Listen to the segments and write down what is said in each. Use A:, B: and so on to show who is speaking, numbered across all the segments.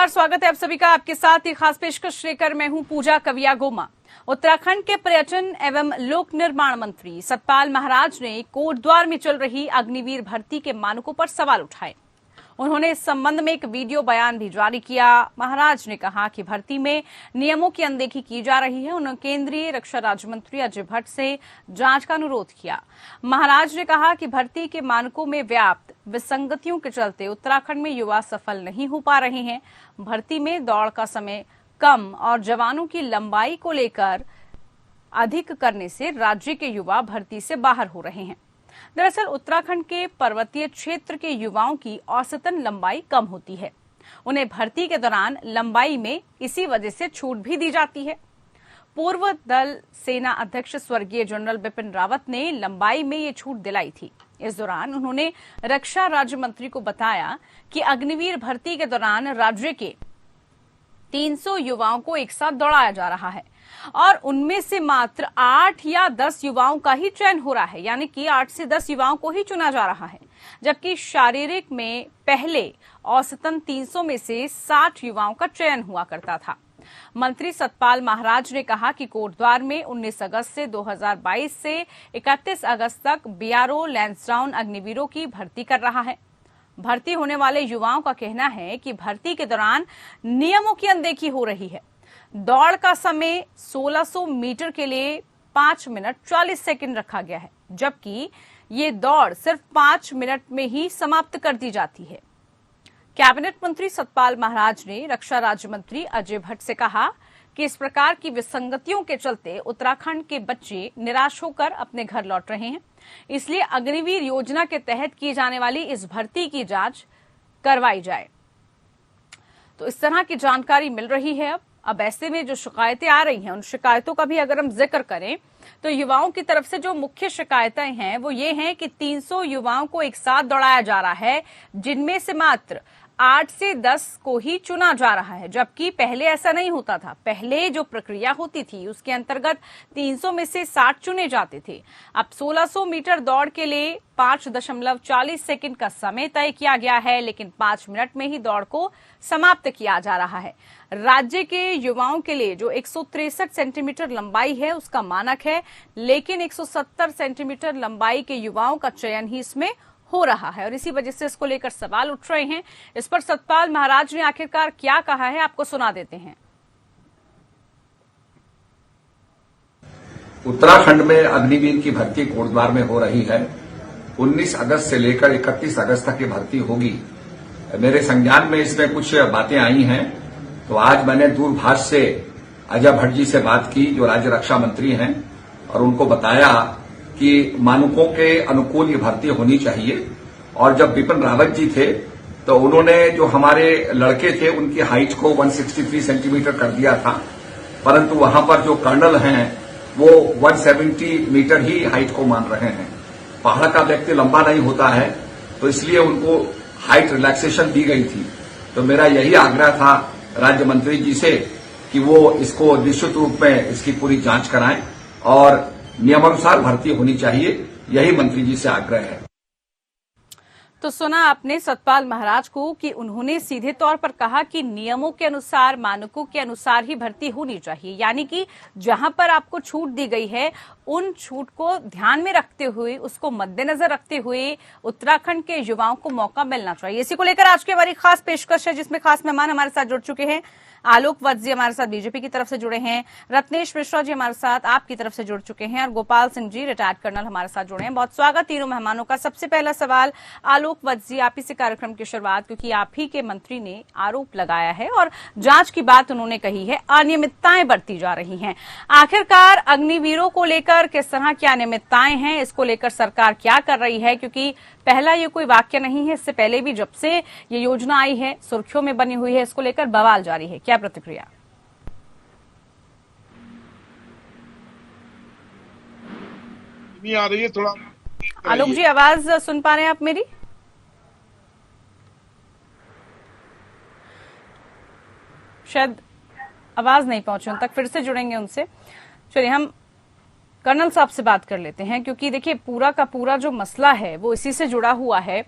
A: नमस्कार, स्वागत है आप सभी का। आपके साथ एक खास पेशकश लेकर मैं हूं पूजा कविया गोमा। उत्तराखंड के पर्यटन एवं लोक निर्माण मंत्री सतपाल महाराज ने कोटद्वार में चल रही अग्निवीर भर्ती के मानकों पर सवाल उठाए। उन्होंने इस संबंध में एक वीडियो बयान भी जारी किया। महाराज ने कहा कि भर्ती में नियमों की अनदेखी की जा रही है। उन्होंने केंद्रीय रक्षा राज्य मंत्री अजय भट्ट से जांच का अनुरोध किया। महाराज ने कहा कि भर्ती के मानकों में व्याप्त विसंगतियों के चलते उत्तराखंड में युवा सफल नहीं हो पा रहे हैं। भर्ती में दौड़ का समय कम और जवानों की लंबाई को लेकर अधिक करने से राज्य के युवा भर्ती से बाहर हो रहे हैं। दरअसल उत्तराखंड के पर्वतीय क्षेत्र के युवाओं की औसतन लंबाई कम होती है। उन्हें भर्ती के दौरान लंबाई में इसी वजह से छूट भी दी जाती है। पूर्व दल सेना अध्यक्ष स्वर्गीय जनरल बिपिन रावत ने लंबाई में ये छूट दिलाई थी। इस दौरान उन्होंने रक्षा राज्य मंत्री को बताया कि अग्निवीर भर्ती के दौरान राज्य के 300 युवाओं को एक साथ दौड़ाया जा रहा है और उनमें से मात्र 8 या 10 युवाओं का ही चयन हो रहा है, यानी कि 8 से 10 युवाओं को ही चुना जा रहा है, जबकि शारीरिक में पहले औसतन 300 में से 60 युवाओं का चयन हुआ करता था। मंत्री सतपाल महाराज ने कहा कि कोटद्वार में 19 अगस्त से 2022 से 31 अगस्त तक बीआरओ लैंसडाउन अग्निवीरों की भर्ती कर रहा है। भर्ती होने वाले युवाओं का कहना है कि भर्ती के दौरान नियमों की अनदेखी हो रही है। दौड़ का समय 1600 मीटर के लिए 5 मिनट 40 सेकंड रखा गया है, जबकि ये दौड़ सिर्फ 5 मिनट में ही समाप्त कर दी जाती है। कैबिनेट मंत्री सतपाल महाराज ने रक्षा राज्य मंत्री अजय भट्ट से कहा कि इस प्रकार की विसंगतियों के चलते उत्तराखंड के बच्चे निराश होकर अपने घर लौट रहे हैं, इसलिए अग्निवीर योजना के तहत की जाने वाली इस भर्ती की जांच करवाई जाए। तो इस तरह की जानकारी मिल रही है। अब ऐसे में जो शिकायतें आ रही हैं, उन शिकायतों का भी अगर हम जिक्र करें तो युवाओं की तरफ से जो मुख्य शिकायतें हैं वो ये हैं कि 300 युवाओं को एक साथ दौड़ाया जा रहा है, जिनमें से मात्र 8 से 10 को ही चुना जा रहा है, जबकि पहले ऐसा नहीं होता था। पहले जो प्रक्रिया होती थी उसके अंतर्गत 300 में से 60 चुने जाते थे। अब 1600 मीटर दौड़ के लिए 5.40 सेकंड का समय तय किया गया है, लेकिन 5 मिनट में ही दौड़ को समाप्त किया जा रहा है। राज्य के युवाओं के लिए जो 163 सेंटीमीटर लंबाई है उसका मानक है, लेकिन 170 सेंटीमीटर लंबाई के युवाओं का चयन ही इसमें हो रहा है और इसी वजह से इसको लेकर सवाल उठ रहे हैं। इस पर सतपाल महाराज ने आखिरकार क्या कहा है, आपको सुना देते हैं।
B: उत्तराखंड में अग्निवीर की भर्ती कोटद्वार में हो रही है। 19 अगस्त से लेकर 31 अगस्त तक की भर्ती होगी। मेरे संज्ञान में इसमें कुछ बातें आई हैं, तो आज मैंने दूरभाष से अजय भट्ट जी से बात की, जो राज्य रक्षा मंत्री हैं, और उनको बताया कि मानकों के अनुकूल ये भर्ती होनी चाहिए। और जब बिपिन रावत जी थे तो उन्होंने जो हमारे लड़के थे उनकी हाइट को 163 सेंटीमीटर कर दिया था, परंतु वहां पर जो कर्नल हैं वो 170 मीटर ही हाइट को मान रहे हैं। पहाड़ का व्यक्ति लंबा नहीं होता है, तो इसलिए उनको हाइट रिलैक्सेशन दी गई थी। तो मेरा यही आग्रह था राज्य मंत्री जी से कि वो इसको निश्चित रूप में इसकी पूरी जांच कराएं और नियमानुसार भर्ती होनी चाहिए, यही मंत्री जी से आग्रह है।
A: तो सुना आपने सतपाल महाराज को कि उन्होंने सीधे तौर पर कहा कि नियमों के अनुसार, मानकों के अनुसार ही भर्ती होनी चाहिए, यानी कि जहां पर आपको छूट दी गई है उन छूट को ध्यान में रखते हुए, उसको मद्देनजर रखते हुए उत्तराखंड के युवाओं को मौका मिलना चाहिए। इसी को लेकर आज की हमारी खास पेशकश है, जिसमें खास मेहमान हमारे साथ जुड़ चुके हैं। आलोक वत्स जी हमारे साथ बीजेपी की तरफ से जुड़े हैं, रत्नेश मिश्रा जी हमारे साथ आपकी तरफ से जुड़ चुके हैं और गोपाल सिंह जी रिटायर्ड कर्नल हमारे साथ जुड़े हैं। बहुत स्वागत तीनों मेहमानों का। सबसे पहला सवाल आलोक वत्स जी, आप ही से कार्यक्रम की शुरुआत, क्योंकि आप ही के मंत्री ने आरोप लगाया है और जांच की बात उन्होंने कही है, अनियमितताएं बरती जा रही हैं। आखिरकार अग्निवीरों को लेकर किस तरह की अनियमितताएं हैं, इसको लेकर सरकार क्या कर रही है? क्योंकि पहला ये कोई वाक्य नहीं है, इससे पहले भी जब से ये योजना आई है सुर्खियों में बनी हुई है, इसको लेकर बवाल जारी है। क्या प्रतिक्रिया?
C: नहीं आ रही है, थोड़ा
A: आलोक जी आवाज सुन पा रहे हैं आप मेरी? शायद आवाज नहीं पहुंची उन तक, फिर से जुड़ेंगे उनसे। चलिए हम कर्नल साहब से बात कर लेते हैं, क्योंकि देखिए पूरा का पूरा जो मसला है वो इसी से जुड़ा हुआ है।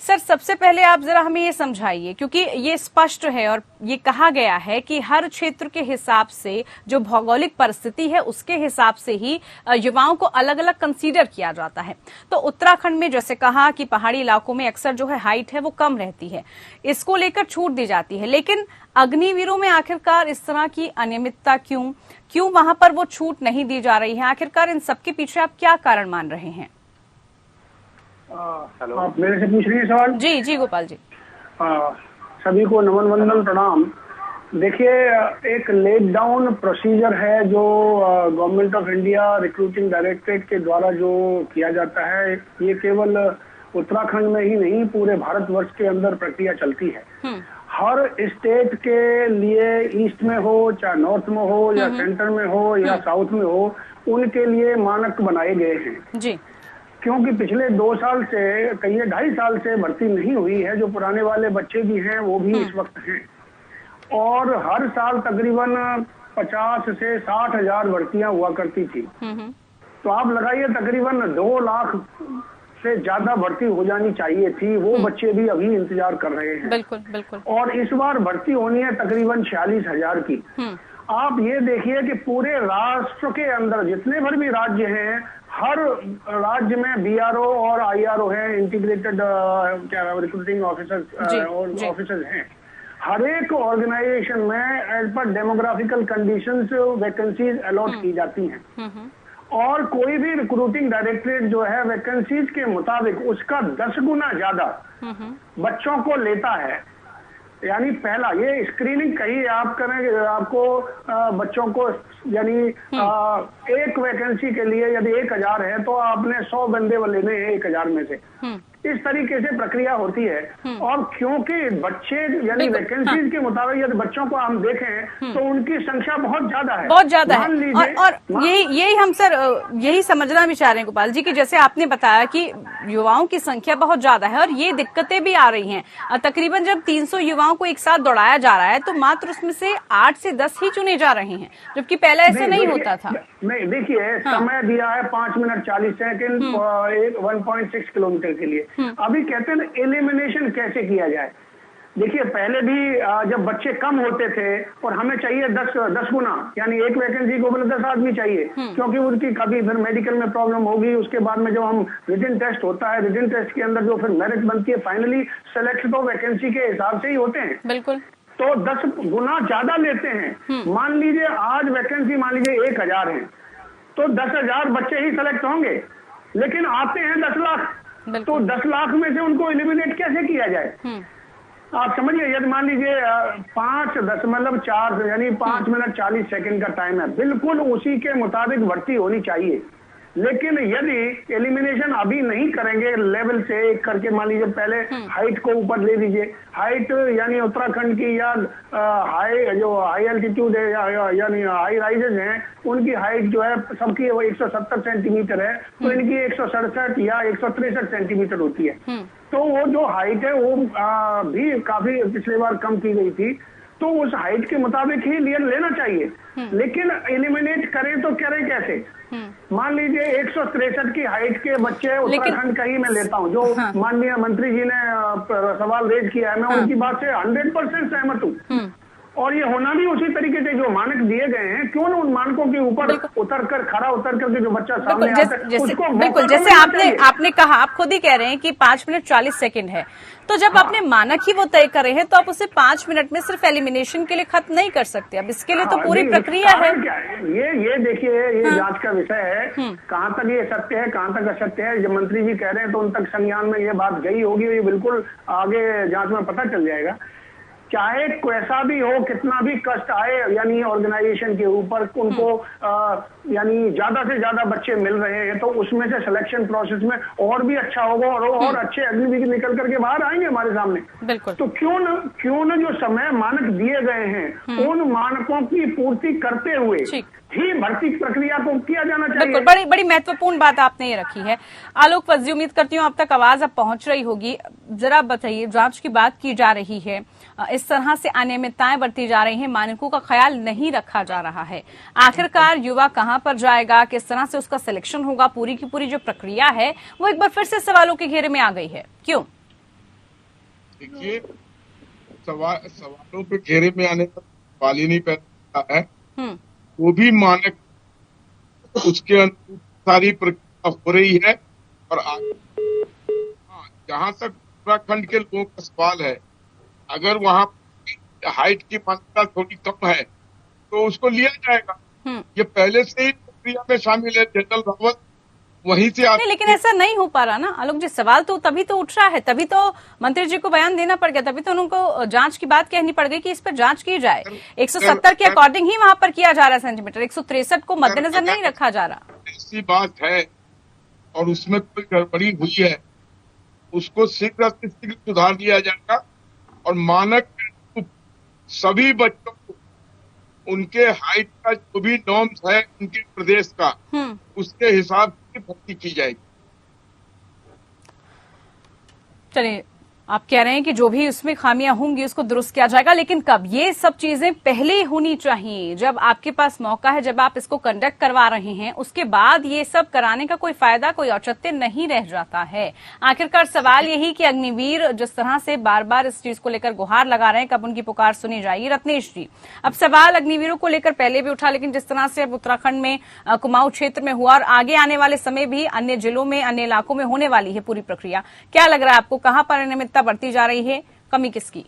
A: सर, सबसे पहले आप जरा हमें ये समझाइए, क्योंकि ये स्पष्ट है और ये कहा गया है कि हर क्षेत्र के हिसाब से जो भौगोलिक परिस्थिति है उसके हिसाब से ही युवाओं को अलग अलग कंसीडर किया जाता है। तो उत्तराखंड में जैसे कहा कि पहाड़ी इलाकों में अक्सर जो है हाइट है वो कम रहती है, इसको लेकर छूट दी जाती है, लेकिन अग्निवीरों में आखिरकार इस तरह की अनियमितता क्यों वहां पर वो छूट नहीं दी जा रही है? आखिरकार इन सबके पीछे आप क्या कारण मान रहे हैं?
D: आप मेरे से पूछ रही हैं सवाल?
A: जी जी गोपाल जी।
D: सभी को नमन वंदन प्रणाम। देखिए, एक लेट डाउन प्रोसीजर है जो government of India recruiting directorate के द्वारा जो किया जाता है, ये केवल उत्तराखंड में ही नहीं पूरे भारतवर्ष के अंदर प्रक्रिया चलती है। हर स्टेट के लिए, ईस्ट में हो चाहे नॉर्थ में हो या सेंटर में हो या साउथ में हो, उनके लिए मानक बनाए गए हैं
A: जी।
D: क्योंकि पिछले 2 साल से, कई 2.5 साल से भर्ती नहीं हुई है। जो पुराने वाले बच्चे भी हैं वो भी इस वक्त हैं, और हर साल तकरीबन 50 से 60 हजार भर्तियां हुआ करती थी। तो आप लगाइए तकरीबन 2 लाख से ज्यादा भर्ती हो जानी चाहिए थी। वो बच्चे भी अभी इंतजार कर रहे हैं।
A: बिल्कुल बिल्कुल।
D: और इस बार भर्ती होनी है तकरीबन 46 हजार की। आप ये देखिए कि पूरे राष्ट्र के अंदर जितने भर भी राज्य हैं, हर राज्य में बीआरओ और आईआरओ है, इंटीग्रेटेड रिक्रूटिंग ऑफिसर्स और ऑफिसर्स हैं। हर एक ऑर्गेनाइजेशन में as per डेमोग्राफिकल conditions vacancies allot की जाती हैं, और कोई भी रिक्रूटिंग डायरेक्टरेट जो है वैकेंसीज के मुताबिक उसका 10 गुना ज्यादा बच्चों को लेता है। यानी पहला ये स्क्रीनिंग कहीं आप करेंगे, आपको बच्चों को यानी एक वैकेंसी के लिए यदि 1000 है तो आपने 100 बंदे लेने हैं 1000 में से। इस तरीके से प्रक्रिया होती है। और क्योंकि बच्चे यानी वैकेंसीज के मुताबिक यदि बच्चों को हम देखें तो उनकी संख्या बहुत ज्यादा है,
A: बहुत ज्यादा है। और यही हम सर यही समझना भी चाह रहे हैं गोपाल जी, कि जैसे आपने बताया कि युवाओं की संख्या बहुत ज्यादा है और ये दिक्कतें भी आ रही हैं। तकरीबन जब 300 युवाओं को एक साथ दौड़ाया जा रहा है तो मात्र उसमें से 8 से 10 ही चुने जा रहे हैं, जबकि पहले ऐसा नहीं होता था।
D: नहीं, देखिए समय दिया है 5 मिनट 40 सेकंड 1.6 किलोमीटर के लिए। अभी कहते हैं एलिमिनेशन कैसे किया जाए। देखिए, पहले भी जब बच्चे कम होते थे और हमें चाहिए 10 गुना, यानी एक वैकेंसी को बोले 10 आदमी चाहिए, क्योंकि उनकी कभी फिर मेडिकल में प्रॉब्लम होगी। उसके बाद में जब हम रिटन टेस्ट होता है, रिटन टेस्ट के अंदर जो फिर मेरिट बनती है, फाइनली सेलेक्ट तो वैकेंसी के हिसाब से ही होते हैं।
A: बिल्कुल।
D: तो 10 गुना ज्यादा लेते हैं। मान लीजिए आज वैकेंसी मान लीजिए 1000 है तो 10,000 बच्चे ही सेलेक्ट होंगे, लेकिन आते हैं 10 लाख। तो 10 लाख में से उनको एलिमिनेट कैसे किया जाए? आप समझिए, यदि मान लीजिए 5.4 यानी 5 मिनट 40 सेकंड का टाइम है, बिल्कुल उसी के मुताबिक भर्ती होनी चाहिए। लेकिन यदि एलिमिनेशन अभी नहीं करेंगे लेवल से एक करके, मान लीजिए पहले हाइट को ऊपर ले लीजिए, हाइट यानी उत्तराखंड की या हाई एल्टीट्यूड है यानी हाई राइजेज हैं, उनकी हाइट जो है सबकी वो 170 सेंटीमीटर है, तो इनकी 167 या 163 सेंटीमीटर होती है। तो वो जो हाइट है वो भी काफी पिछले बार कम की गई थी, तो उस हाइट के मुताबिक ही लेना चाहिए। लेकिन एलिमिनेट करें तो करें कैसे? मान लीजिए 163 की हाइट के बच्चे उत्तराखंड का ही मैं लेता हूँ, जो माननीय मंत्री जी ने सवाल रेज किया है, मैं उनकी बात से 100% सहमत हूँ। और ये होना भी उसी तरीके से जो मानक दिए गए हैं, क्यों ना उन मानकों के ऊपर उतर करके जो बच्चा सामने आता है उसको
A: बिल्कुल, जैसे आपने कहा, आप खुद ही कह रहे हैं कि 5 मिनट 40 सेकंड है, तो जब आपने मानक ही वो तय करे हैं तो आप उसे 5 मिनट में सिर्फ एलिमिनेशन के लिए खत्म नहीं कर सकते। अब इसके लिए तो पूरी प्रक्रिया है।
D: ये देखिए, ये जांच का विषय है, कहाँ तक ये सत्य है, कहाँ तक असत्य है। जब मंत्री जी कह रहे हैं तो उन तक संज्ञान में ये बात गई होगी, ये बिल्कुल आगे जांच में पता चल जाएगा। चाहे कैसा भी हो, कितना भी कष्ट आए यानी ऑर्गेनाइजेशन के ऊपर, उनको यानी ज्यादा से ज्यादा बच्चे मिल रहे हैं, तो उसमें से सिलेक्शन प्रोसेस में और भी अच्छा होगा और अच्छे अग्निवीर निकल करके बाहर आएंगे हमारे सामने।
A: बिल्कुल।
D: तो क्यों न जो समय मानक दिए गए हैं उन मानकों की पूर्ति करते हुए ही भर्ती प्रक्रिया को किया जाना चाहिए।
A: बिल्कुल, बड़ी महत्वपूर्ण बात आपने ये रखी है। आलोक वजी, उम्मीद करती हूँ अब तक आवाज अब पहुंच रही होगी। जरा बताइए, जांच की बात की जा रही है, इस तरह से अनियमितताएं बरती जा रही हैं, मानकों का ख्याल नहीं रखा जा रहा है, आखिरकार युवा कहां पर जाएगा, किस तरह से उसका सिलेक्शन होगा, पूरी की पूरी जो प्रक्रिया है वो एक बार फिर से सवालों के घेरे में आ गई है, क्यों?
C: देखिए, सवालों के घेरे में आने का सवाल ही नहीं पैदा है। वो भी मानक उसके अनुरूप सारी प्रक्रिया हो रही है। और जहां तक उत्तराखंड के लोगों का सवाल है, अगर वहां हाइट की मान्यता थोड़ी कम है तो उसको लिया जाएगा। ये पहले से ही प्रक्रिया में शामिल है। जनरल रावत वहीं से
A: नहीं, लेकिन ऐसा नहीं हो पा रहा ना आलोक जी। सवाल तो तभी तो उठ रहा है, तभी तो मंत्री जी को बयान देना पड़ गया, तभी तो उनको जांच की बात कहनी पड़ गई कि इस पर जांच की जाए। 170 के अकॉर्डिंग ही वहां पर किया जा रहा है सेंटीमीटर, 163 को मद्देनजर नहीं रखा जा रहा।
C: ऐसी बात है और उसमें कोई गड़बड़ी हुई है, उसको शीघ्र से शीघ्र सुधार दिया जाएगा और मानक सभी बच्चों को उनके हाइट का जो भी नॉर्म्स है उनके प्रदेश का, उसके हिसाब से भर्ती की जाएगी।
A: चलिए, आप कह रहे हैं कि जो भी उसमें खामियां होंगी उसको दुरुस्त किया जाएगा, लेकिन कब? ये सब चीजें पहले होनी चाहिए, जब आपके पास मौका है, जब आप इसको कंडक्ट करवा रहे हैं, उसके बाद ये सब कराने का कोई फायदा, कोई औचित्य नहीं रह जाता है। आखिरकार सवाल यही कि अग्निवीर जिस तरह से बार बार इस चीज को लेकर गुहार लगा रहे हैं, कब उनकी पुकार सुनी जाएगी? रत्नेश जी, अब सवाल अग्निवीरों को लेकर पहले भी उठा, लेकिन जिस तरह से अब उत्तराखंड में कुमाऊं क्षेत्र में हुआ और आगे आने वाले समय भी अन्य जिलों में, अन्य इलाकों में होने वाली है पूरी प्रक्रिया, क्या लग रहा है आपको, कहां पर अनियमितता बढ़ती जा रही है, कमी किसकी?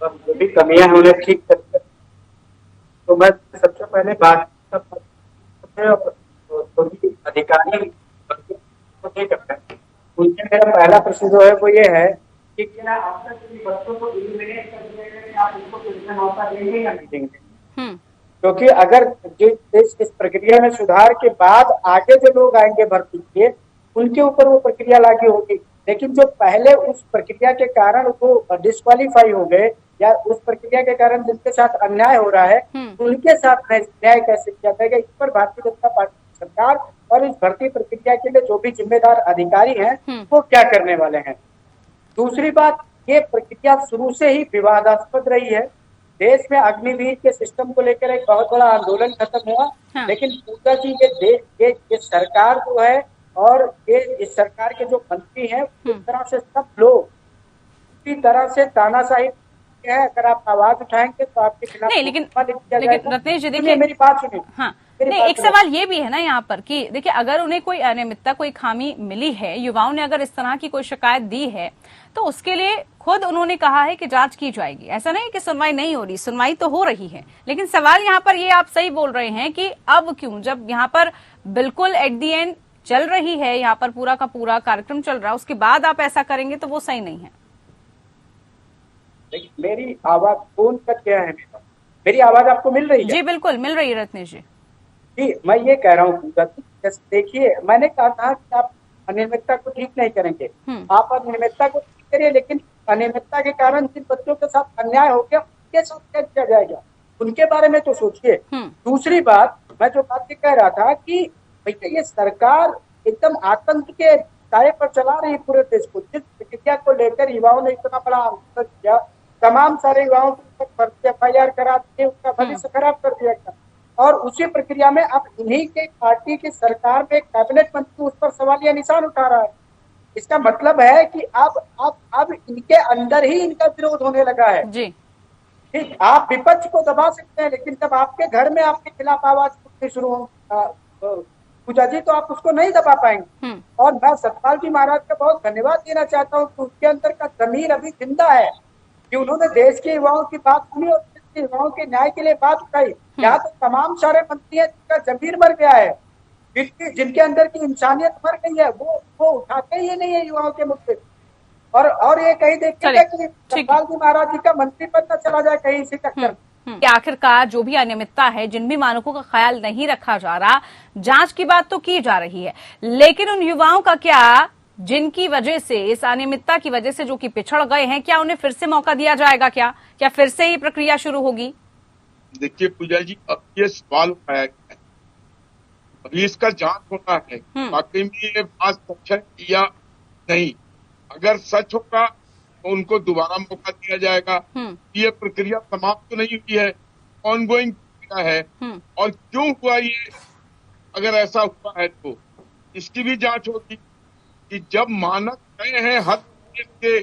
E: जो भी कमियां हैं उन्हें ठीक करके, तो मैं सबसे पहले बात अधिकारी नहीं करते हैं, उनसे मेरा पहला प्रश्न जो है वो ये है कि क्या आप बच्चों को इलिमिनेट कर दिया है कि आप उनको पेंशन मौका देंगे या नहीं देंगे? क्योंकि अगर इस प्रक्रिया में सुधार के बाद आगे जो लोग आएंगे भर्ती के, उनके ऊपर वो प्रक्रिया लागू होगी, लेकिन जो पहले उस प्रक्रिया के कारण वो डिस्क्वालीफाई हो गए या उस प्रक्रिया के कारण जिनके साथ अन्याय हो रहा है, उनके साथ न्याय कैसे किया जाएगा? इस पर भारतीय जनता पार्टी सरकार और इस भर्ती प्रक्रिया के लिए जो भी जिम्मेदार अधिकारी हैं वो क्या करने वाले हैं? दूसरी बात, ये प्रक्रिया शुरू से ही विवादास्पद रही है। देश में अग्निवीर के सिस्टम को लेकर एक बहुत बड़ा आंदोलन खत्म हुआ, लेकिन पूजा जी ये सरकार जो है और ये इस सरकार के जो मंत्री हैं, इस तरह से सब लोग इसी तरह से तानाशाही है। अगर आप आवाज उठाएंगे तो आपके खिलाफ
A: नहीं, लेकिन रत्नेश जी देखिए,
E: मेरी बात सुनिए।
A: हाँ, नहीं, एक सवाल ये भी है ना यहाँ पर कि देखिए, अगर उन्हें कोई अनियमितता, कोई खामी मिली है, युवाओं ने अगर इस तरह की कोई शिकायत दी है, तो उसके लिए खुद उन्होंने कहा है कि जांच की जाएगी। ऐसा नहीं कि सुनवाई नहीं हो रही, सुनवाई तो हो रही है, लेकिन सवाल यहाँ पर ये आप सही बोल रहे हैं कि अब क्यों, जब यहाँ पर बिल्कुल एट दी एंड चल रही है, यहाँ पर पूरा का पूरा कार्यक्रम चल रहा है, उसके बाद आप ऐसा करेंगे तो वो सही नहीं है।
E: मेरी आवाज फोन कट गया है, मेरी आवाज आपको मिल रही है?
A: जी बिल्कुल मिल रही है रत्नेश जी।
E: जी, मैं ये कह रहा हूँ, देखिए, मैंने कहा था कि आप अनियमितता को ठीक नहीं करेंगे, आप अनियमितता को ठीक करिए, लेकिन अनियमितता के कारण जिन बच्चों के साथ अन्याय हो गया उनके साथ क्या किया जाएगा, उनके बारे में तो सोचिए। दूसरी बात, मैं जो बात कह रहा था कि भैया ये सरकार एकदम आतंक के साये पर चला रही पूरे देश को। जिस प्रक्रिया को लेकर युवाओं ने इतना बड़ा आंदोलन किया, तमाम सारे युवाओं को FIR करा दिए, उनका भविष्य खराब कर दिया गया, और उसी प्रक्रिया में अब इन्हीं के पार्टी की सरकार में कैबिनेट मंत्री उस पर सवालिया निशान उठा रहा है। इसका मतलब है कि अब इनके अंदर ही इनका विरोध होने लगा है। जी ठीक, आप विपक्ष को दबा सकते हैं, लेकिन जब आपके घर में आपके खिलाफ आवाज उठनी शुरू हो पूजा जी, तो आप उसको नहीं दबा पाएंगे। और मैं सतपाल जी महाराज का बहुत धन्यवाद देना चाहता हूँ कि उसके अंदर का जमीर अभी जिंदा है, कि उन्होंने देश के युवाओं की बात सुनी और युवाओं के न्याय के लिए बात उठाई। यहाँ तो तमाम सारे मंत्री हैं जिनका जमीर मर गया है, जिनके अंदर की इंसानियत मर गई है, वो उठाते ही नहीं है युवाओं के मुद्दे। और ये कहीं देखिएगा कि सतपाल जी महाराज जी का मंत्री पद न चला जाए कहीं इसी चक्कर।
A: आखिरकार जो भी अनियमितता है, जिन भी मानकों का ख्याल नहीं रखा जा रहा, जांच की बात तो की जा रही है, लेकिन उन युवाओं का क्या, जिनकी वजह से, इस अनियमितता की वजह से जो कि पिछड़ गए हैं, क्या उन्हें फिर से मौका दिया जाएगा? क्या फिर से ही प्रक्रिया शुरू होगी?
C: देखिए पूजा जी, अब ये सवाल उठाया गया है अभी इसका जांच होना है वाकई में ये बात सच है या नहीं। अगर सच होगा तो उनको दोबारा मौका दिया जाएगा। ये प्रक्रिया समाप्त तो नहीं हुई है, ऑनगोइंग प्रक्रिया है। और क्यों हुआ ये, अगर ऐसा हुआ है तो इसकी भी जांच होगी कि जब मानक तय है हर के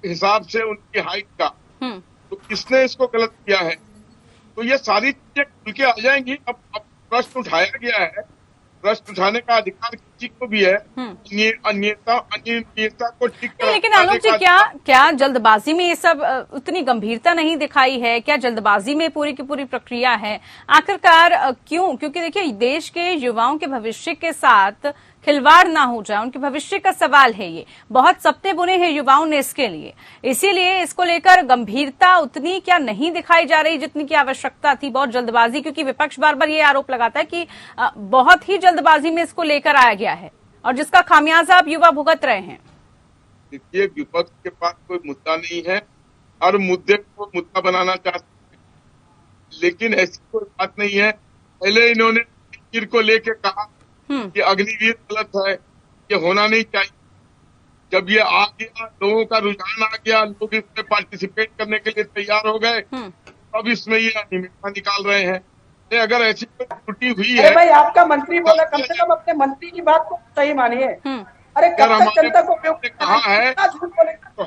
C: हिसाब से उनकी हाइट का, तो किसने इसको गलत किया है। तो ये सारी चीजें खुल के आ जाएंगी। अब प्रश्न उठाया गया है, प्रश्न उठाने का अधिकार किसी को भी है, अनियमितता को ठीक करा।
A: लेकिन आलोक जी, क्या जल्दबाजी में ये सब उतनी गंभीरता नहीं दिखाई है? क्या जल्दबाजी में पूरी की पूरी प्रक्रिया है आखिरकार? क्यों? क्योंकि देखिए, देश के युवाओं के भविष्य के साथ खिलवाड़ ना हो जाए, उनके भविष्य का सवाल है ये। बहुत सपने बुने हैं युवाओं ने इसके लिए, इसीलिए इसको लेकर गंभीरता उतनी क्या नहीं दिखाई जा रही जितनी की आवश्यकता थी। बहुत जल्दबाजी, क्योंकि विपक्ष बार बार ये आरोप लगाता है कि बहुत ही जल्दबाजी में इसको लेकर आया गया है और जिसका खामियाजा अब युवा भुगत रहे हैं।
C: देखिए, विपक्ष के पास कोई मुद्दा नहीं है, हर मुद्दे को मुद्दा बनाना चाहते हैं, लेकिन ऐसी कोई बात नहीं है। पहले इन्होंने अग्निवीर को लेके कहा कि अग्निवीर गलत है, ये होना नहीं चाहिए। जब ये आ गया, लोगों का रुझान आ गया, लोग इसमें पार्टिसिपेट करने के लिए तैयार हो गए, अब इसमें ये अनियमितता निकाल रहे हैं। अगर ऐसी कोई त्रुटि हुई है,
E: भाई आपका मंत्री बोला, कम से कम अपने मंत्री की बात को सही मानिए। अरे कब तक जनता को
C: कहा है तो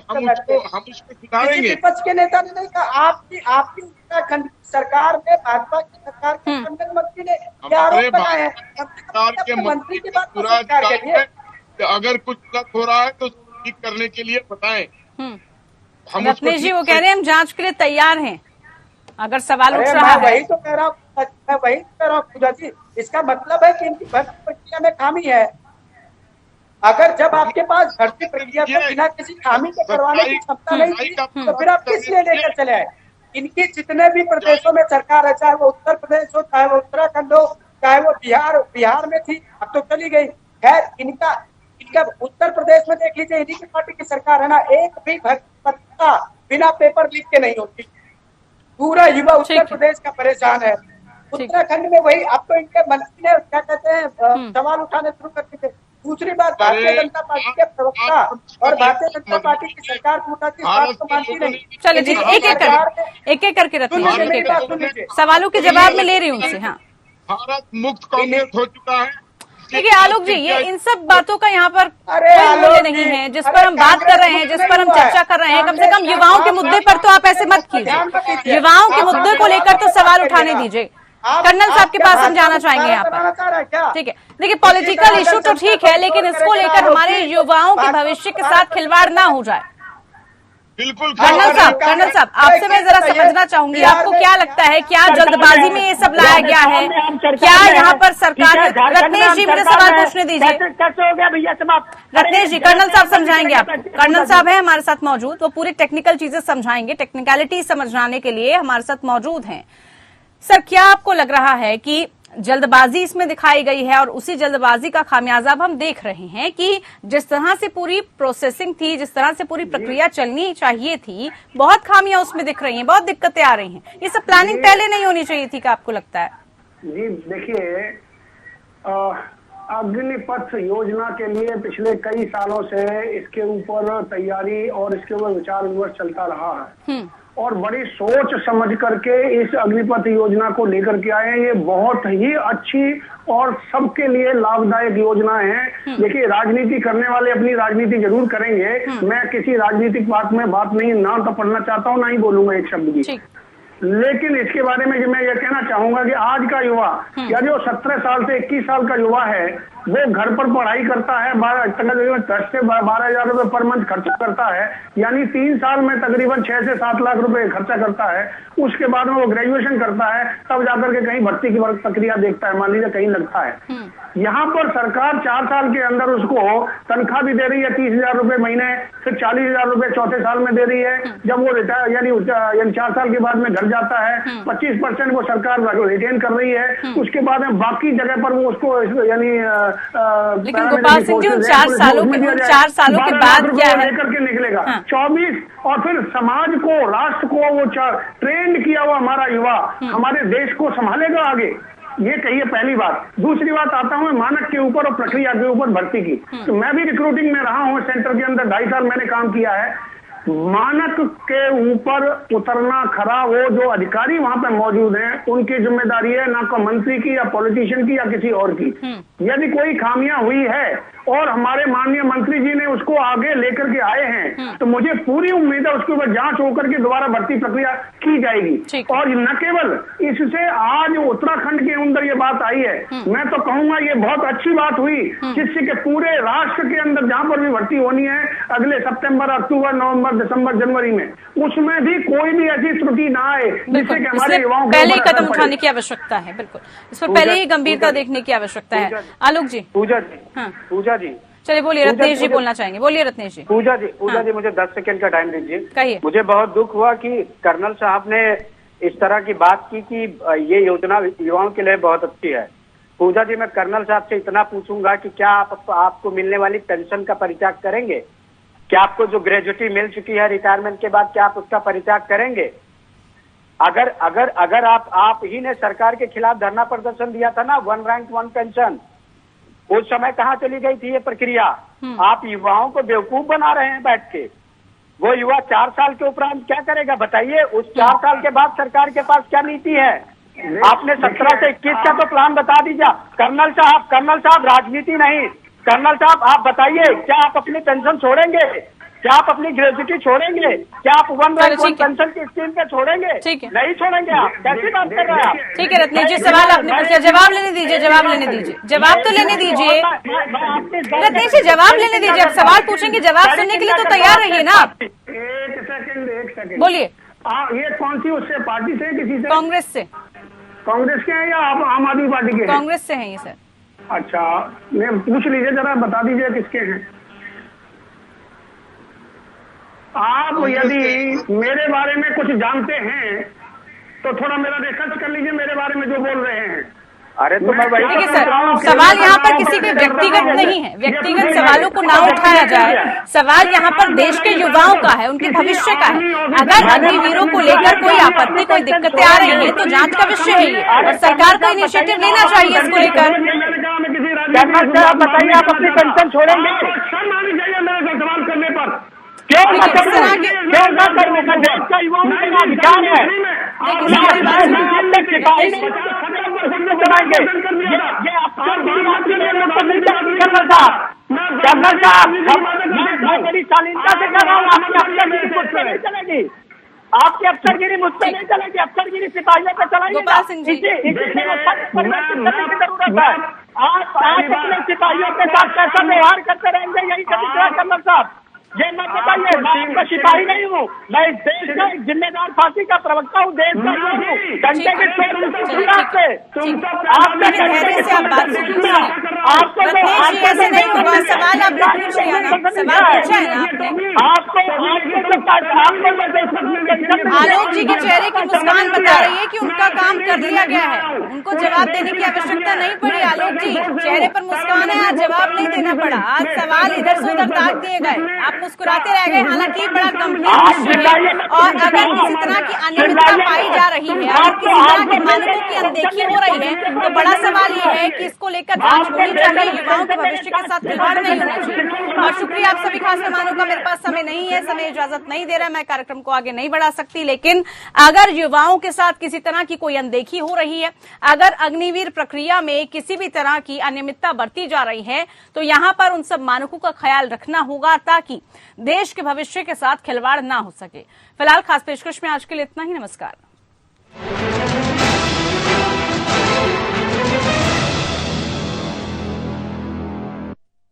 C: हम उसको सुधारेंगे।
E: विपक्ष के नेता ने नहीं कहा, आपकी उत्तराखंड सरकार में, भाजपा की सरकार के संगठन मंत्री ने क्या आरोप लगाए हैं?
C: सरकार के मंत्री की पूरा अधिकार है कि अगर कुछ गलत हो रहा है तो ठीक करने के लिए बताएं।
A: रत्नेश जी वो कह रहे हैं हम जांच के लिए तैयार हैं अगर सवाल उठ रहा है।
E: वही तो कह रहा हूँ पूजा जी, इसका मतलब है कि इनकी भर्ती प्रक्रिया में खामी है। अगर जब आपके पास भर्ती प्रक्रिया को बिना किसी खामी के करवाने की क्षमता नहीं थी, तो फिर आप किस लिए लेकर चले आए? इनकी जितने भी प्रदेशों में सरकार है, चाहे वो उत्तर प्रदेश हो, चाहे वो उत्तराखंड हो, चाहे वो बिहार में थी, अब तो चली गई। खैर, इनका उत्तर प्रदेश में देख लीजिए, इन्हीं की पार्टी की सरकार है ना, एक भी भर्ती परीक्षा बिना पेपर लीक के नहीं होती। पूरा युवा उत्तर प्रदेश का परेशान है। उत्तराखंड में वही, अब तो इनके मंत्री ने क्या कहते हैं, सवाल उठाने शुरू कर दिए थे। दूसरी बात, भारतीय जनता पार्टी के प्रवक्ता और भारतीय जनता पार्टी की सरकार को उठाती बात तो मानती नहीं।
A: चलिए ठीक, एक एक करके रखते सवालों के जवाब में ले रही हूँ उनसे। हाँ,
C: भारत मुक्त कांग्रेस हो चुका है।
A: देखिए आलोक जी, ये इन सब बातों का यहाँ पर कोई मूल्य नहीं है जिस पर हम बात कर रहे हैं, जिस पर हम चर्चा कर रहे हैं। कम से कम युवाओं के मुद्दे पर तो आप ऐसे मत कीजिए, युवाओं के मुद्दे को लेकर तो सवाल उठाने दीजिए। कर्नल साहब के पास हम जाना चाहेंगे यहाँ पर। ठीक है, देखिए पॉलिटिकल इशू तो ठीक है, लेकिन इसको लेकर हमारे युवाओं के भविष्य के साथ खिलवाड़ ना हो जाए।
C: बिल्कुल।
A: कर्नल साहब आपसे मैं जरा समझना चाहूंगी, आपको क्या लगता है, क्या जल्दबाजी में ये सब लाया गया है? क्या यहाँ पर सरकार ने, रत्नेश जी मुझे सवाल पूछने दीजिए।
F: कैसे हो गया भैया समाप्त?
A: रत्नेश जी, कर्नल साहब समझाएंगे आपको। कर्नल साहब है हमारे साथ मौजूद, वो पूरी टेक्निकल चीजें समझाएंगे, टेक्निकलिटी समझाने के लिए हमारे साथ मौजूद हैं। सर, क्या आपको लग रहा है कि जल्दबाजी इसमें दिखाई गई है और उसी जल्दबाजी का खामियाजा अब हम देख रहे हैं कि जिस तरह से पूरी प्रोसेसिंग थी, जिस तरह से पूरी प्रक्रिया चलनी चाहिए थी, बहुत खामियां उसमें दिख रही हैं, बहुत दिक्कतें आ रही हैं। ये सब प्लानिंग पहले नहीं होनी चाहिए थी, क्या आपको लगता है?
D: जी देखिए, अग्निपथ योजना के लिए पिछले कई सालों से इसके ऊपर तैयारी और इसके ऊपर विचार विमर्श चलता रहा है और बड़ी सोच समझ करके इस अग्निपथ योजना को लेकर के आए हैं। ये बहुत ही अच्छी और सबके लिए लाभदायक योजना है। देखिए, राजनीति करने वाले अपनी राजनीति जरूर करेंगे, मैं किसी राजनीतिक बात में बात नहीं ना तो पढ़ना चाहता हूँ, ना ही बोलूंगा एक शब्द भी। लेकिन इसके बारे में मैं ये कहना चाहूंगा कि आज का युवा या जो 17 साल से 21 साल का युवा है, वो घर पर पढ़ाई करता है, 10 से 12,000 रुपए पर मंथ खर्चा करता है, यानी 3 साल में तकरीबन 6 से 7 लाख रुपए खर्चा करता है। उसके बाद में वो ग्रेजुएशन करता है, तब जाकर के कहीं भर्ती की प्रक्रिया देखता है, मान लीजिए कहीं लगता है। यहाँ पर सरकार 4 साल के अंदर उसको तनख्वाह भी दे रही है 30,000 रुपए महीने, फिर 40,000 रुपए चौथे साल में दे रही है। जब वो रिटायर यानी 4 साल के बाद में घर जाता है, 25% वो सरकार रिटेन कर रही है। उसके बाद में बाकी जगह पर वो उसको यानी
A: लेकिन गोपाल सिंह जी, 4 सालों के बाद क्या है,
D: लेकर के निकलेगा 24, और फिर समाज को, राष्ट्र को वो ट्रेंड किया हुआ हमारा युवा हमारे देश को संभालेगा आगे। ये कहिए पहली बात। दूसरी बात आता हूँ मानक के ऊपर और प्रक्रिया के ऊपर भर्ती की। तो मैं भी रिक्रूटिंग में रहा हूँ, सेंटर के अंदर 2.5 साल मैंने काम किया है। मानक के ऊपर उतरना खरा, वो जो अधिकारी वहां पे मौजूद हैं उनकी जिम्मेदारी है, ना को मंत्री की या पॉलिटिशियन की या किसी और की। यदि कोई खामियां हुई है और हमारे माननीय मंत्री जी ने उसको आगे लेकर के आए हैं तो मुझे पूरी उम्मीद है उसके ऊपर जांच होकर के दोबारा भर्ती प्रक्रिया की जाएगी। और न केवल इससे आज उत्तराखंड के अंदर ये बात आई है, मैं तो कहूंगा ये बहुत अच्छी बात हुई, जिससे कि पूरे राष्ट्र के अंदर जहां पर भी भर्ती होनी है अगले सितंबर, अक्टूबर, नवंबर, दिसंबर, जनवरी में, उसमें भी कोई भी ऐसी त्रुटि ना आए जिससे कि हमारे युवाओं
A: पहले ही कदम उठाने की आवश्यकता है। बिल्कुल, इस पर पहले ही गंभीरता देखने की आवश्यकता है। आलोक जी।
G: पूजा जी
A: चलिए बोलिए, रत्नेश जी बोलना चाहेंगे, बोलिए रत्नेश जी।
G: पूजा जी मुझे 10 सेकंड का टाइम दीजिए।
A: कहिए।
G: मुझे बहुत दुख हुआ कि कर्नल साहब ने इस तरह की बात की कि ये योजना युवाओं के लिए बहुत अच्छी है। पूजा जी, मैं कर्नल साहब से इतना पूछूंगा कि क्या आपको मिलने वाली पेंशन का परित्याग करेंगे? क्या आपको जो ग्रेजुएटी मिल चुकी है रिटायरमेंट के बाद, क्या आप उसका परित्याग करेंगे? अगर आप ही ने सरकार के खिलाफ धरना प्रदर्शन दिया था ना, 1 रैंक 1 पेंशन, उस समय कहाँ चली गई थी ये प्रक्रिया? आप युवाओं को बेवकूफ बना रहे हैं बैठ के। वो युवा 4 साल के उपरांत क्या करेगा बताइए? उस 4 साल के बाद सरकार के पास क्या नीति है? आपने 17 से 21 का तो प्लान बता दीजिए। कर्नल साहब राजनीति नहीं, कर्नल साहब आप बताइए, क्या आप अपनी पेंशन छोड़ेंगे? क्या आप अपनी ग्रेजुएटी छोड़ेंगे? क्या आप 1 रैंक 1 पेंशन की स्कीम पे छोड़ेंगे? नहीं छोड़ेंगे। आप कैसी बात कर रहे हैं आप?
A: ठीक है रत्नेश जी, सवाल आपने पूछा, जवाब लेने दीजिए, जवाब तो लेने दीजिए रत्नेश जी, जवाब लेने दीजिए। आप सवाल पूछेंगे, जवाब सुनने के लिए तो तैयार रहिए ना आप।
D: एक सेकंड
A: बोलिए।
D: ये कौन सी उससे पार्टी से, किसी से?
A: कांग्रेस से।
D: कांग्रेस के हैं या आम आदमी पार्टी के?
A: कांग्रेस से हैं ये सर।
D: अच्छा, मैं पूछ लीजिए, जरा बता दीजिए किसके हैं आप। यदि मेरे बारे में कुछ जानते हैं तो थोड़ा मेरा रिसर्च कर लीजिए मेरे बारे में जो बोल रहे हैं।
G: अरे तो मैं वही
A: देखिए सर, सवाल यहाँ पर किसी के व्यक्तिगत नहीं है, व्यक्तिगत सवालों को ना उठाया जाए। सवाल यहाँ पर देश के युवाओं का है, उनके भविष्य का है। अगर अग्निवीरों को लेकर कोई आपत्ति, कोई दिक्कतें आ रही है तो जांच का विषय है ये, और सरकार को इनिशिएटिव लेना चाहिए इसको लेकर।
G: बताइए, आप अपनी पेंशन छोड़ेंगे?
D: शर्म आनी चाहिए मेरे सवाल करने पर।
G: क्यों ना करने का देश का युवाओं का अधिकार है। कर्नल साहब, मैं बड़ी शालीनता से कर रहा हूँ, आपकी अफसरगिरी मुझ पर नहीं चलेगी। आपकी अफसरगिरी मुझ पर नहीं चलेगी, अफसरगिरी सिपाहियों पे चलाइएगा। इसी परिवर्तन करने की जरूरत है। आप अपने सिपाहियों के साथ कैसा व्यवहार करते रहेंगे, यही चरित्र कर्नल साहब। ये मत बताइए, मैं आपका सिपाही नहीं हूँ, मैं इस देश का एक जिम्मेदार पार्टी का प्रवक्ता हूँ, देश का हूँ। घंटे के
A: ऐसे नहीं होगा। सवाल आपने पूछ लिया ना, सवाल पूछा है ना आपने। आलोक जी के चेहरे की मुस्कान बता रही है कि उनका काम कर लिया गया है, उनको जवाब देने की आवश्यकता नहीं पड़ी। आलोक जी चेहरे पर मुस्कान है, आज जवाब नहीं देना पड़ा, आज सवाल इधर से उधर ताक दिए गए, आप मुस्कुराते रह गए। हालांकि बड़ा गंभीर विषय है, और अगर किसी तरह की अनियमितता पाई जा रही है, अगर किसी तरह के मानकों की अनदेखी हो रही है, तो बड़ा सवाल ये है कि इसको लेकर जांच होनी चाहिए, युवाओं के भविष्य के साथ खिलवाड़ नहीं होना चाहिए। और शुक्रिया आप सभी खास मेहमानों का। मेरे पास समय नहीं है, समय इजाजत नहीं दे रहा, मैं कार्यक्रम को आगे नहीं बढ़ा सकती। लेकिन अगर युवाओं के साथ किसी तरह की कोई अनदेखी हो रही है, अगर अग्निवीर प्रक्रिया में किसी भी तरह की अनियमितता बरती जा रही है, तो यहां पर उन सब मानकों का ख्याल रखना होगा ताकि देश के भविष्य के साथ खिलवाड़ ना हो सके। फिलहाल खास पेशकश में आज के लिए इतना ही। नमस्कार।